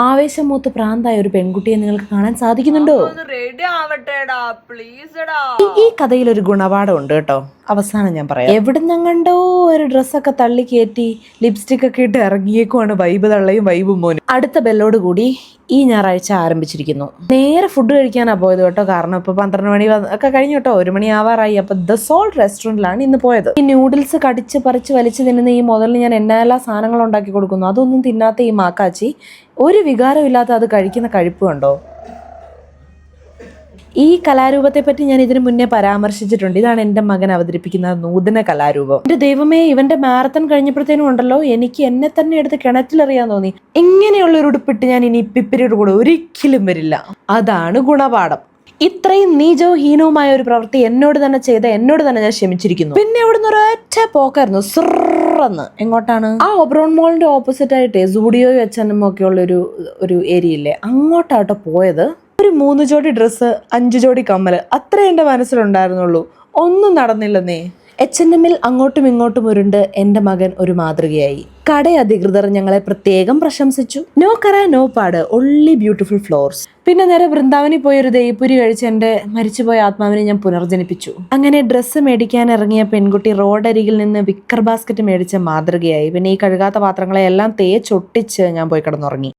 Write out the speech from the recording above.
ആവേശം മൂത്ത് പ്രാന്തായ ഒരു പെൺകുട്ടിയെ നിങ്ങൾക്ക് കാണാൻ സാധിക്കുന്നുണ്ടോ? ഈ കഥയിൽ ഒരു ഗുണപാഠം ഉണ്ട് കേട്ടോ. അവസാനം ഞാൻ പറയാം. എവിടുന്നങ്ങണ്ടോ ഒരു ഡ്രസ്സൊക്കെ തള്ളി കയറ്റി ലിപ്സ്റ്റിക് ഒക്കെ ഇട്ട് ഇറങ്ങിയേക്കുവാണ് വൈബ് തള്ളയും വൈബും മോനും. അടുത്ത ബെല്ലോട് കൂടി ഈ ഞായറാഴ്ച ആരംഭിച്ചിരിക്കുന്നു. നേരെ ഫുഡ് കഴിക്കാനാ പോയത് കേട്ടോ. കാരണം ഇപ്പൊ 12 മണി ഒക്കെ കഴിഞ്ഞു കേട്ടോ. 1 മണി ആവാറായി. അപ്പൊ ദ സോൾട്ട് റെസ്റ്റോറന്റിലാണ് ഇന്ന് പോയത്. ഈ ന്യൂഡിൽസ് കടിച്ച് പറിച്ച് വലിച്ചു തിന്നുന്ന ഈ മുതലിന് ഞാൻ എല്ലാ സാധനങ്ങളും ഉണ്ടാക്കി കൊടുക്കുന്നു. അതൊന്നും തിന്നാത്ത ഈ മാക്കാച്ചി ഒരു വികാരമില്ലാത്ത അത് കഴിക്കുന്ന കഴിപ്പ് കണ്ടോ. ഈ കലാരൂപത്തെ പറ്റി ഞാൻ ഇതിനു മുന്നേ പരാമർശിച്ചിട്ടുണ്ട്. ഇതാണ് എൻ്റെ മകൻ അവതരിപ്പിക്കുന്ന നൂതന കലാരൂപം. എൻ്റെ ദൈവമേ, ഇവന്റെ മാരത്തൺ കഴിഞ്ഞപ്പോഴത്തേനും ഉണ്ടല്ലോ, എനിക്ക് എന്നെ തന്നെ എടുത്ത് കിണറ്റിലെറിയാൻ തോന്നി. ഇങ്ങനെയുള്ള ഒരു ഉടുപ്പിട്ട് ഞാൻ ഇനി പിപ്പിരിയുടെ കൂടെ ഒരിക്കലും വരില്ല. അതാണ് ഗുണപാഠം. ഇത്രയും നീചവും ഹീനവുമായ ഒരു പ്രവൃത്തി എന്നോട് തന്നെ ചെയ്ത എന്നോട് തന്നെ ഞാൻ ക്ഷമിച്ചിരിക്കുന്നു. പിന്നെ അവിടുന്ന് ഒരൊറ്റ പോക്കായിരുന്നു, സിറന്ന്. എങ്ങോട്ടാണ്? ആ ഒബ്രോൺ മോളിന്റെ ഓപ്പോസിറ്റ് ആയിട്ട് സൂഡിയോയും H&M ഒക്കെ ഉള്ള ഒരു ഏരിയ ഇല്ലേ, അങ്ങോട്ടാട്ടോ പോയത്. ഒരു 3 ജോഡി ഡ്രസ്സ്, 5 ജോഡി കമ്മല്, അത്രേ എൻ്റെ മനസ്സിലുണ്ടായിരുന്നുള്ളൂ. ഒന്നും നടന്നില്ലെന്നേ. H&Mൽ അങ്ങോട്ടും ഇങ്ങോട്ടും ഉരുണ്ട് എൻ്റെ മകൻ ഒരു മാതൃകയായി. കട അധികൃതർ ഞങ്ങളെ പ്രത്യേകം പ്രശംസിച്ചു. നോ കറ നോ പാട്, ഒൺലി ബ്യൂട്ടിഫുൾ ഫ്ലോർസ്. പിന്നെ നേരെ വൃന്ദാവനിൽ പോയി ഒരു ദഹിപ്പുരി കഴിച്ച് എൻ്റെ മരിച്ചുപോയ ആത്മാവിനെ ഞാൻ പുനർജനിപ്പിച്ചു. അങ്ങനെ ഡ്രസ്സ് മേടിക്കാൻ ഇറങ്ങിയ പെൺകുട്ടി റോഡരികിൽ നിന്ന് വിക്കർ ബാസ്ക്കറ്റ് മേടിച്ച മാതൃകയായി. പിന്നെ ഈ കഴുകാത്ത പാത്രങ്ങളെ എല്ലാം തേച്ചൊട്ടിച്ച് ഞാൻ പോയി കിടന്നുറങ്ങി.